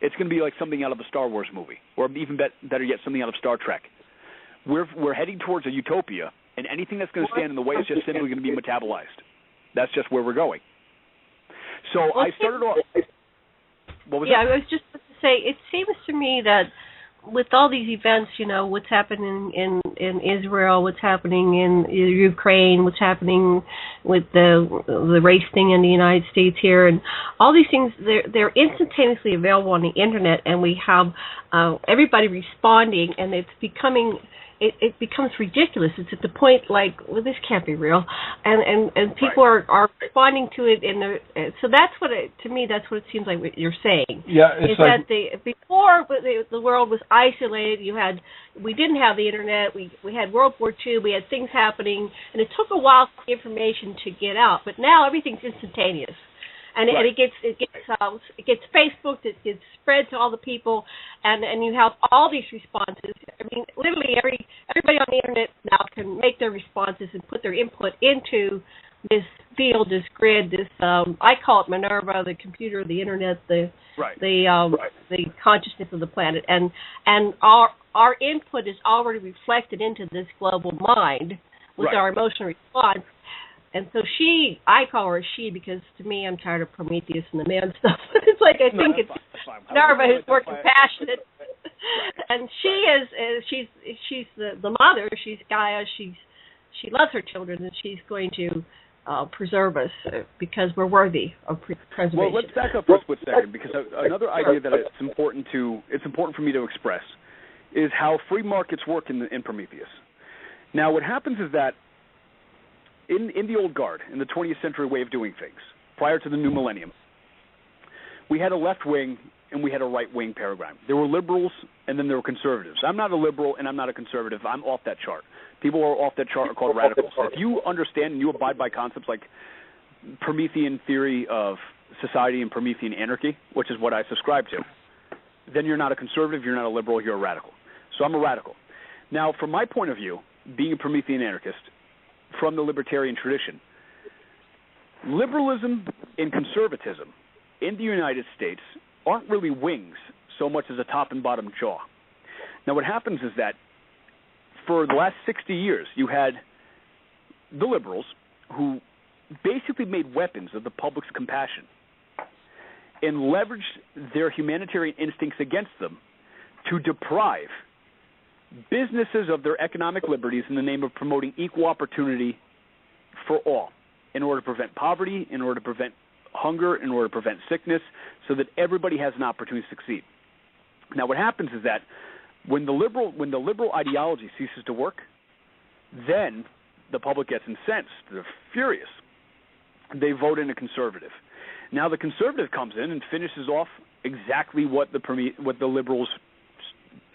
It's going to be like something out of a Star Wars movie, or even better yet, something out of Star Trek. We're heading towards a utopia, and anything that's going to stand in the way is just simply going to be metabolized. That's just where we're going. So I started off. What was that? I was just about to say, it seems to me that with all these events, you know, what's happening in Israel, what's happening in Ukraine, what's happening with the race thing in the United States here, and all these things, they're instantaneously available on the internet, and we have everybody responding, and it's becoming. It becomes ridiculous. It's at the point like, well, this can't be real, and people are responding to it, so that's what to me that's what it seems like what you're saying. Yeah, it's like before the world was isolated. We didn't have the internet. We had World War II. We had things happening, and it took a while for the information to get out. But now everything's instantaneous. And it gets Facebooked, it gets spread to all the people, and you have all these responses. I mean, literally everybody on the internet now can make their responses and put their input into this field, this grid, this I call it Minerva, the computer, the internet, the consciousness of the planet, and our input is already reflected into this global mind with our emotional response. And so I call her she because to me I'm tired of Prometheus and the man stuff. It's like I think it's Minerva who's more compassionate. And she's the mother. She's Gaia. She loves her children, and she's going to preserve us because we're worthy of preservation. Well, let's back up for a split second because another idea that it's important for me to express is how free markets work in Prometheus. Now, what happens is that in the old guard, in the 20th century way of doing things, prior to the new millennium, we had a left wing and we had a right wing paradigm. There were liberals and then there were conservatives. I'm not a liberal and I'm not a conservative. I'm off that chart. People who are off that chart are called radicals. If you understand and you abide by concepts like Promethean theory of society and Promethean anarchy, which is what I subscribe to, then you're not a conservative, you're not a liberal, you're a radical. So I'm a radical. Now, from my point of view, being a Promethean anarchist, from the libertarian tradition, liberalism and conservatism in the United States aren't really wings so much as a top and bottom jaw. Now what happens is that for the last 60 years you had the liberals who basically made weapons of the public's compassion and leveraged their humanitarian instincts against them to deprive businesses of their economic liberties in the name of promoting equal opportunity for all, in order to prevent poverty, in order to prevent hunger, in order to prevent sickness, so that everybody has an opportunity to succeed. Now, what happens is that when the liberal ideology ceases to work, then the public gets incensed. They're furious. They vote in a conservative. Now, the conservative comes in and finishes off exactly what the liberals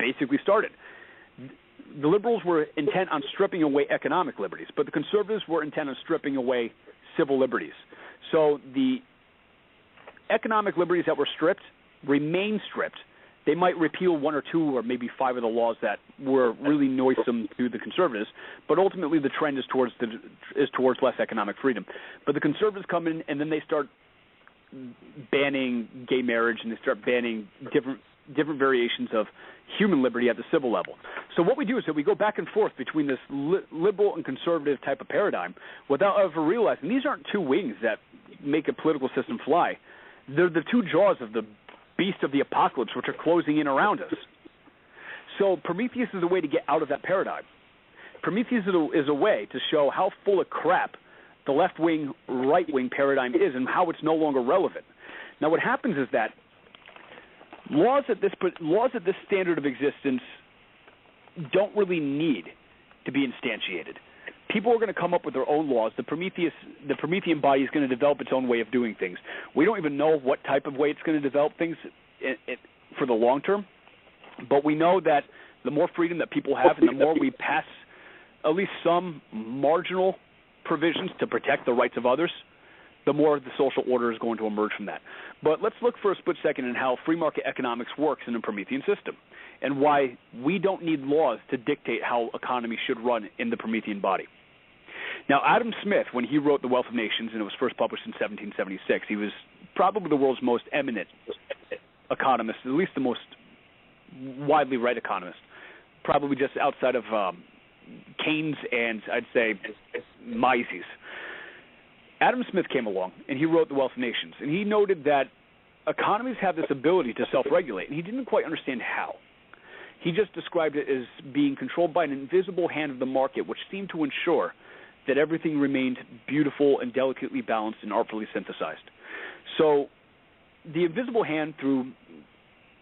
basically started. The liberals were intent on stripping away economic liberties, but the conservatives were intent on stripping away civil liberties. So the economic liberties that were stripped remain stripped. They might repeal one or two or maybe five of the laws that were really noisome to the conservatives, but ultimately the trend is towards less economic freedom. But the conservatives come in and then they start banning gay marriage and they start banning different variations of human liberty at the civil level. So what we do is that we go back and forth between this liberal and conservative type of paradigm without ever realizing these aren't two wings that make a political system fly. They're the two jaws of the beast of the apocalypse, which are closing in around us. So Prometheus is a way to get out of that paradigm. Prometheus is a way to show how full of crap the left-wing, right-wing paradigm is and how it's no longer relevant. Now what happens is that laws at this standard of existence don't really need to be instantiated. People are going to come up with their own laws. The Promethean body is going to develop its own way of doing things. We don't even know what type of way it's going to develop things for the long term, but we know that the more freedom that people have and the more we pass at least some marginal provisions to protect the rights of others, the more the social order is going to emerge from that. But let's look for a split second at how free market economics works in a Promethean system and why we don't need laws to dictate how economy should run in the Promethean body. Now, Adam Smith, when he wrote The Wealth of Nations, and it was first published in 1776, he was probably the world's most eminent economist, at least the most widely read economist, probably just outside of Keynes and, I'd say, Mises. Adam Smith came along, and he wrote The Wealth of Nations, and he noted that economies have this ability to self-regulate, and he didn't quite understand how. He just described it as being controlled by an invisible hand of the market, which seemed to ensure that everything remained beautiful and delicately balanced and artfully synthesized. So the invisible hand through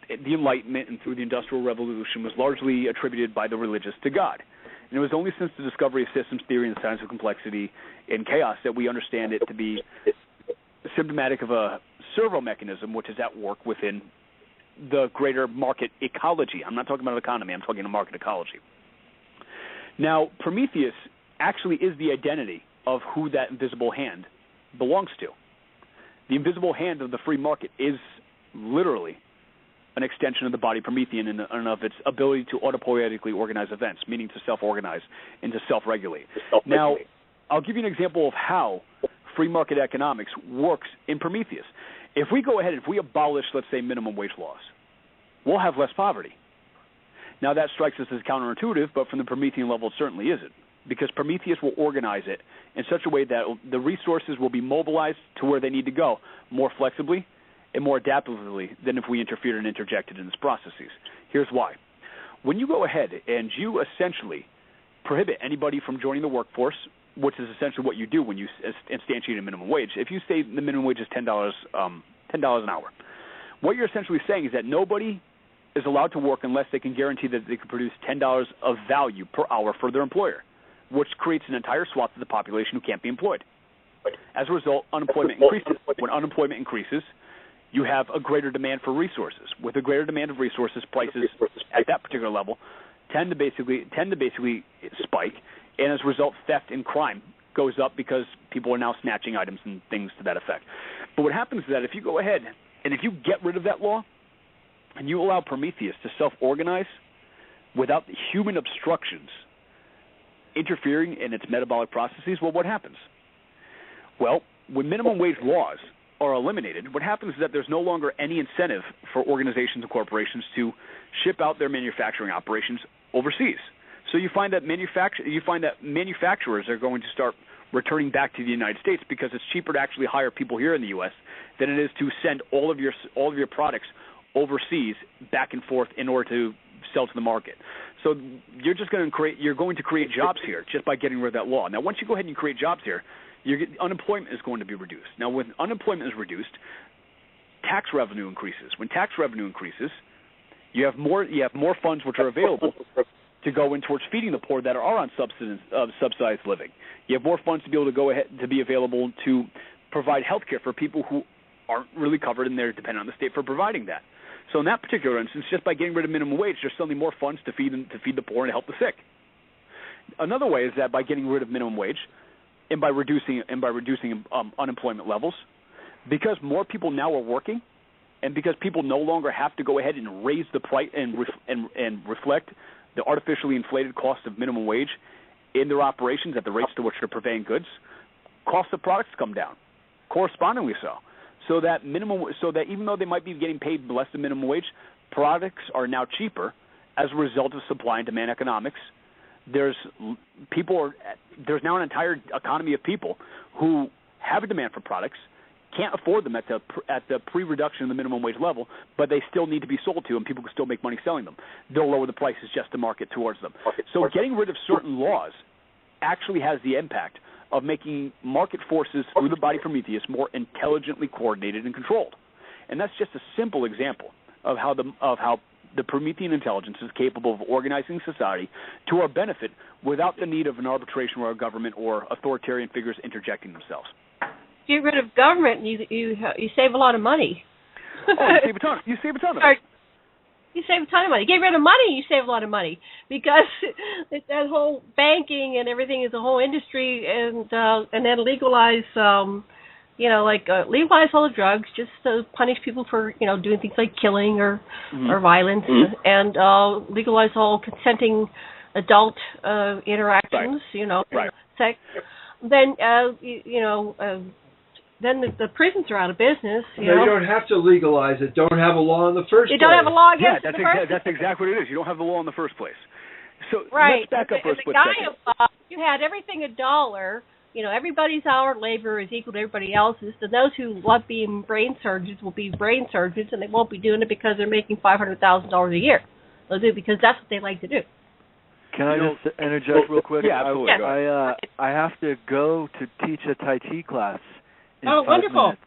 the Enlightenment and through the Industrial Revolution was largely attributed by the religious to God. And it was only since the discovery of systems theory and the science of complexity and chaos that we understand it to be symptomatic of a servo mechanism which is at work within the greater market ecology. I'm not talking about an economy, I'm talking about market ecology. Now, Prometheus actually is the identity of who that invisible hand belongs to. The invisible hand of the free market is literally an extension of the body Promethean and of its ability to autopoietically organize events, meaning to self-organize and to self-regulate. Now, I'll give you an example of how free market economics works in Prometheus. If we go ahead, if we abolish, let's say, minimum wage laws, we'll have less poverty. Now, that strikes us as counterintuitive, but from the Promethean level, it certainly isn't, because Prometheus will organize it in such a way that the resources will be mobilized to where they need to go more flexibly and more adaptively than if we interfered and interjected in its processes. Here's why. When you go ahead and you essentially prohibit anybody from joining the workforce, which is essentially what you do when you instantiate a minimum wage. If you say the minimum wage is $10 an hour, what you're essentially saying is that nobody is allowed to work unless they can guarantee that they can produce $10 of value per hour for their employer, which creates an entire swath of the population who can't be employed. As a result, unemployment increases. When unemployment increases, you have a greater demand for resources. With a greater demand of resources, prices at that particular level tend to basically spike, and as a result, theft and crime goes up because people are now snatching items and things to that effect. But what happens is that if you go ahead and if you get rid of that law and you allow Prometheus to self-organize without the human obstructions interfering in its metabolic processes, well, what happens? Well, when minimum wage laws are eliminated, what happens is that there's no longer any incentive for organizations and corporations to ship out their manufacturing operations overseas. So you find that manufacturers are going to start returning back to the United States because it's cheaper to actually hire people here in the U.S. than it is to send all of your products overseas back and forth in order to sell to the market. So you're going to create jobs here just by getting rid of that law. Now, once you go ahead and you create jobs here, unemployment is going to be reduced. Now, when unemployment is reduced, tax revenue increases. When tax revenue increases, you have more funds which are available to go in towards feeding the poor that are on subsidized living. You have more funds to be able to go ahead to be available to provide health care for people who aren't really covered and they're dependent on the state for providing that. So in that particular instance, just by getting rid of minimum wage, there's suddenly more funds to feed the poor and help the sick. Another way is that by getting rid of minimum wage and by reducing unemployment levels, because more people now are working, and because people no longer have to go ahead and raise the price and reflect the artificially inflated cost of minimum wage in their operations at the rates to which they're purveying goods, cost of products come down, correspondingly so. So that even though they might be getting paid less than minimum wage, products are now cheaper as a result of supply and demand economics. There's now an entire economy of people who have a demand for products, can't afford them at the pre-reduction of the minimum wage level, but they still need to be sold to, and people can still make money selling them. They'll lower the prices just to market towards them. So getting rid of certain laws actually has the impact of making market forces through the body Prometheus more intelligently coordinated and controlled. And that's just a simple example of how the Promethean intelligence is capable of organizing society to our benefit without the need of an arbitration or a government or authoritarian figures interjecting themselves. Get rid of government, and you save a lot of money. You save a ton of money. You save a ton of money. Get rid of money, you save a lot of money, because that whole banking and everything is a whole industry, and then legalize, legalize all the drugs, just to punish people for doing things like killing or violence, and legalize all consenting adult interactions, sex. Then then the prisons are out of business. You don't have to legalize it. Don't have a law in the first place. You don't have a law against it. That's exactly what it is. You don't have the law in the first place. So let's back up for a split second. Gaia, you had everything $1. Everybody's hour labor is equal to everybody else's. And those who love being brain surgeons will be brain surgeons, and they won't be doing it because they're making $500,000 a year. They'll do it because that's what they like to do. Can I just interject real quick? Yeah, absolutely. I have to go to teach a Tai Chi class in 5 wonderful. minutes.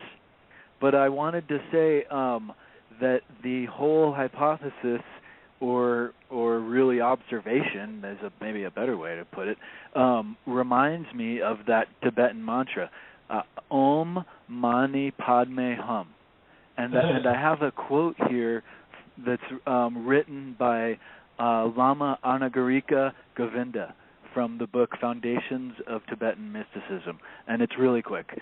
But I wanted to say that the whole hypothesis, or really observation, is maybe a better way to put it, reminds me of that Tibetan mantra, Om Mani Padme Hum. And I have a quote here that's written by Lama Anagarika Govinda from the book Foundations of Tibetan Mysticism. And it's really quick.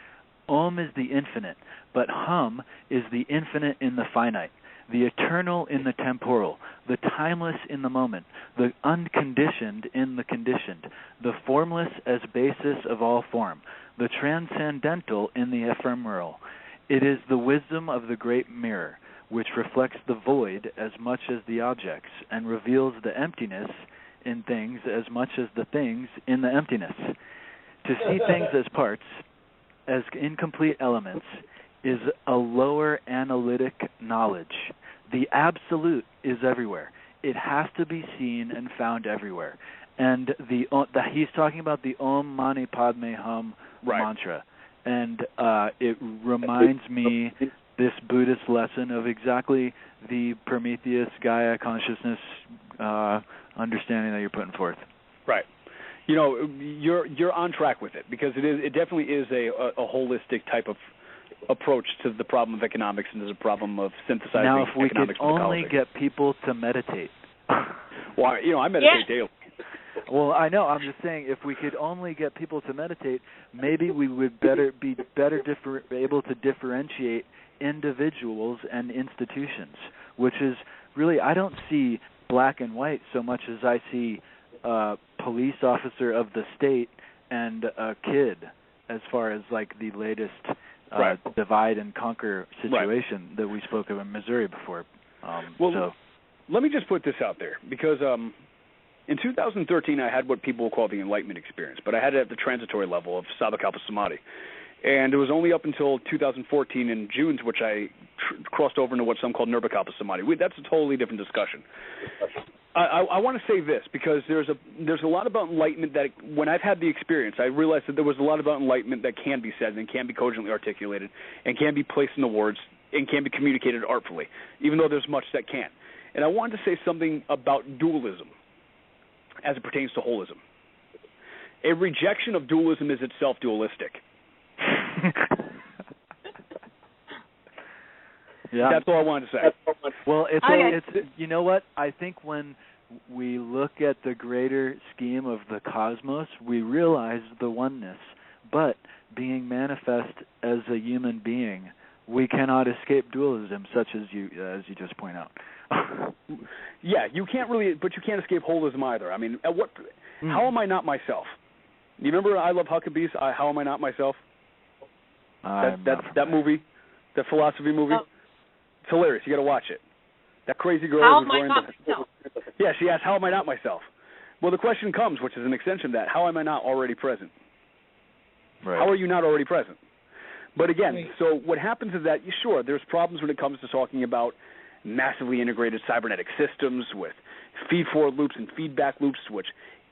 Om is the infinite, but Hum is the infinite in the finite, the eternal in the temporal, the timeless in the moment, the unconditioned in the conditioned, the formless as basis of all form, the transcendental in the ephemeral. It is the wisdom of the great mirror, which reflects the void as much as the objects, and reveals the emptiness in things as much as the things in the emptiness. To see things as parts, as incomplete elements, is a lower analytic knowledge. The absolute is everywhere. It has to be seen and found everywhere. And he's talking about the Om Mani Padme Hum mantra. And it reminds me, this Buddhist lesson, of exactly the Prometheus Gaia consciousness understanding that you're putting forth. Right. You know, you're on track with it, because it definitely is a holistic type of approach to the problem of economics and to the problem of synthesizing economics. Now, if we could only get people to meditate. Well, I meditate daily. Well, I know. I'm just saying, if we could only get people to meditate, maybe we would be able to differentiate individuals and institutions, which is really, I don't see black and white so much as I see police officer of the state and a kid, as far as like the latest divide and conquer situation that we spoke of in Missouri before. Let me just put this out there, because in 2013 I had what people will call the Enlightenment experience, but I had it at the transitory level of Sabbakapa Samadhi. And it was only up until 2014 in June, which I crossed over into what some call Nirvakapa Samadhi. That's a totally different discussion. I want to say this, because there's a lot about enlightenment that, when I've had the experience, I realized that there was a lot about enlightenment that can be said and can be cogently articulated and can be placed into words and can be communicated artfully, even though there's much that can't. And I wanted to say something about dualism as it pertains to holism. A rejection of dualism is itself dualistic. Yeah, that's all I wanted to say. Well, it's you know what? I think when we look at the greater scheme of the cosmos, we realize the oneness. But being manifest as a human being, we cannot escape dualism, such as you just point out. Yeah, you can't really, but you can't escape holism either. I mean, how am I not myself? You remember I Love Huckabees? How Am I Not Myself? That movie, the philosophy movie. Oh. It's hilarious. You got to watch it. That crazy girl. How am I not myself? Yeah, she asked, "How am I not myself?" Well, the question comes, which is an extension of that: how am I not already present? Right. How are you not already present? But again, so what happens is that, sure, there's problems when it comes to talking about massively integrated cybernetic systems with feed-forward loops and feedback loops, which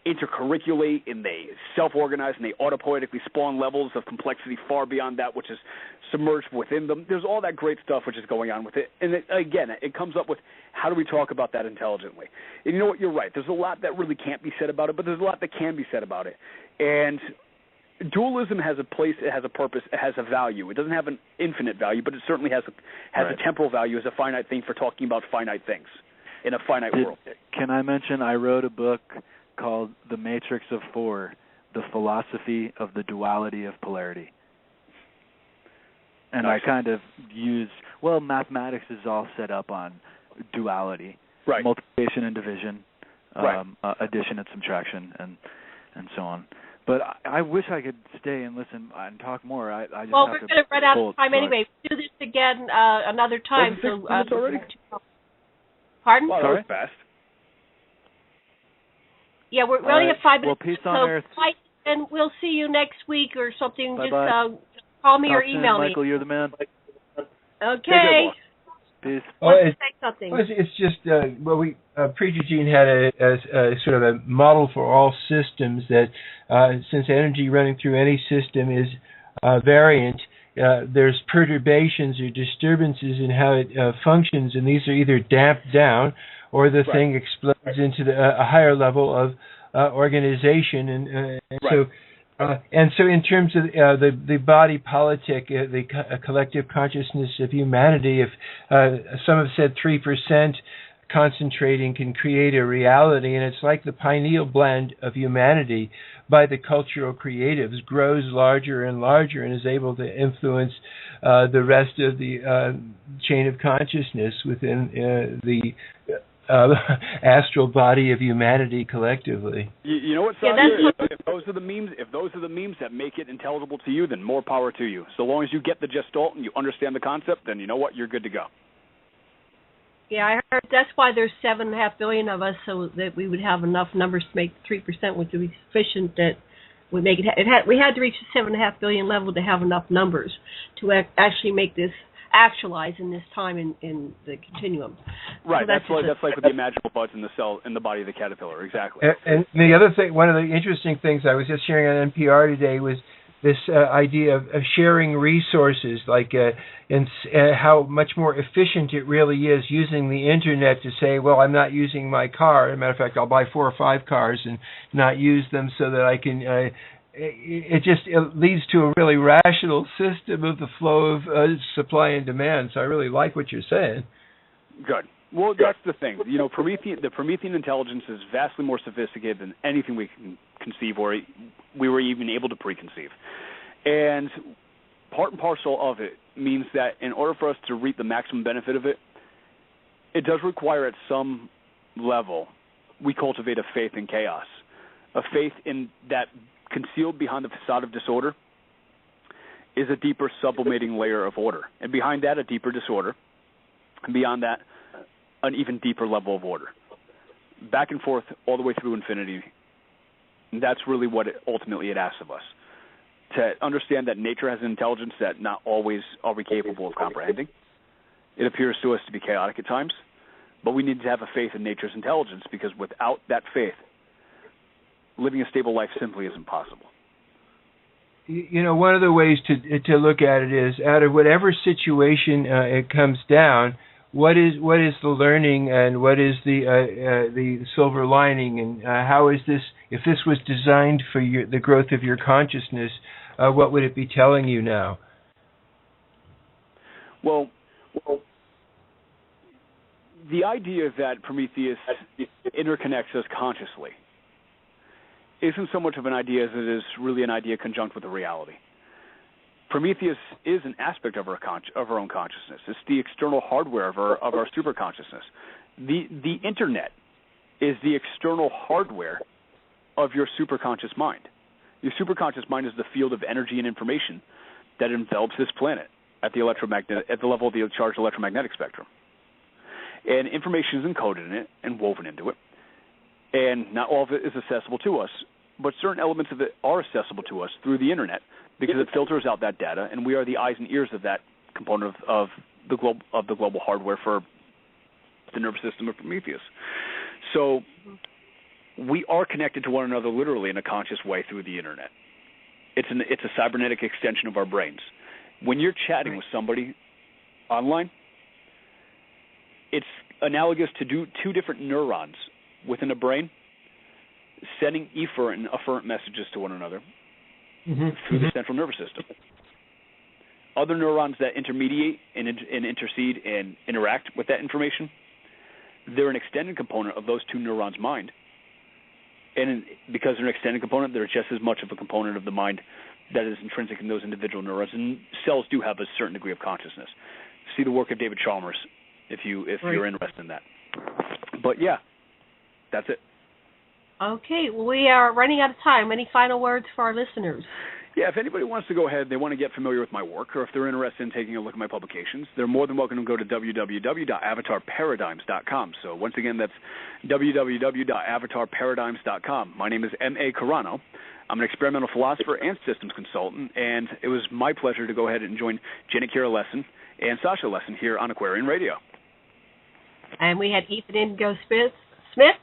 intercurriculate and they self-organize and they autopoietically spawn levels of complexity far beyond that which is submerged within them. There's all that great stuff which is going on with it. And it comes up with, how do we talk about that intelligently? And you know what, you're right. There's a lot that really can't be said about it, but there's a lot that can be said about it. And dualism has a place, it has a purpose, it has a value. It doesn't have an infinite value, but it certainly has a temporal value as a finite thing for talking about finite things in a finite world. Can I mention I wrote a book called The Matrix of Four, The Philosophy of the Duality of Polarity. And nice. I kind of use, mathematics is all set up on duality, right. Multiplication and division, right. Addition and subtraction, and so on. But I wish I could stay and listen and talk more. I just we're going to run out of time anyway. We'll do this again another time. So, already? Pardon? Wow, that was fast. Yeah, we only have 5 minutes. Well, peace on earth. And we'll see you next week or something. Bye-bye. Just call me or Talk soon, email me. Michael, you're the man. Okay. this. Say something. It's just Preacher Gene had a sort of a model for all systems that since energy running through any system is variant, there's perturbations or disturbances in how it functions, and these are either damped down or the thing explodes into a higher level of organization, and so. And so in terms of the body politic, the collective consciousness of humanity, if some have said 3% concentrating can create a reality, and it's like the pineal gland of humanity by the cultural creatives grows larger and larger and is able to influence the rest of the chain of consciousness within the astral body of humanity collectively. You know what, Sasha? If those are the memes that make it intelligible to you, then more power to you. So long as you get the gestalt and you understand the concept, then you know what, you're good to go. Yeah, I heard that's why there's 7.5 billion of us, so that we would have enough numbers to make 3%, which would be sufficient. That would make it. We had to reach the 7.5 billion level to have enough numbers to actually make this actualize in this time in the continuum. Right. So that's like with the imaginable buds in the cell in the body of the caterpillar. Exactly. And the other thing, one of the interesting things I was just sharing on NPR today was this idea of sharing resources, like and how much more efficient it really is using the internet to say, well, I'm not using my car. As a matter of fact, I'll buy 4 or 5 cars and not use them so that I can. It leads to a really rational system of the flow of supply and demand. So I really like what you're saying. Good. Well, that's the thing. You know, the Promethean intelligence is vastly more sophisticated than anything we can conceive or we were even able to preconceive. And part and parcel of it means that in order for us to reap the maximum benefit of it, it does require at some level we cultivate a faith in chaos, a faith in that concealed behind the facade of disorder is a deeper sublimating layer of order. And behind that, a deeper disorder. And beyond that, an even deeper level of order. Back and forth all the way through infinity. And that's really what ultimately it asks of us. To understand that nature has an intelligence that not always are we capable of comprehending. It appears to us to be chaotic at times. But we need to have a faith in nature's intelligence, because without that faith, living a stable life simply isn't possible. You know, one of the ways to look at it is, out of whatever situation it comes down, what is the learning, and what is the silver lining, and how is this? If this was designed for the growth of your consciousness, what would it be telling you now? Well, the idea that Prometheus interconnects us consciously isn't so much of an idea as it is really an idea conjunct with a reality. Prometheus is an aspect of our own consciousness. It's the external hardware of our superconsciousness. The internet is the external hardware of your superconscious mind. Your superconscious mind is the field of energy and information that envelops this planet at the level of the charged electromagnetic spectrum. And information is encoded in it and woven into it. And not all of it is accessible to us, but certain elements of it are accessible to us through the internet, because it filters out that data, and we are the eyes and ears of that component of the global hardware for the nervous system of Prometheus. So we are connected to one another literally in a conscious way through the internet. It's a cybernetic extension of our brains. When you're chatting with somebody online, it's analogous to two different neurons within a brain sending efferent and afferent messages to one another through the central nervous system. Other neurons that intermediate and intercede and interact with that information, they're an extended component of those two neurons' mind. And because they're an extended component, they're just as much of a component of the mind that is intrinsic in those individual neurons. And cells do have a certain degree of consciousness. See the work of David Chalmers if you're interested in that. But yeah, that's it. Okay, well, we are running out of time. Any final words for our listeners? Yeah, if anybody wants to go ahead, they want to get familiar with my work, or if they're interested in taking a look at my publications, they're more than welcome to go to www.avatarparadigms.com. So once again, that's www.avatarparadigms.com. My name is M.A. Carrano. I'm an experimental philosopher and systems consultant, and it was my pleasure to go ahead and join Janet Kira Lesson and Sasha Lesson here on Aquarian Radio. And we had Ethan Indigo Smith.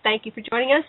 Thank you for joining us.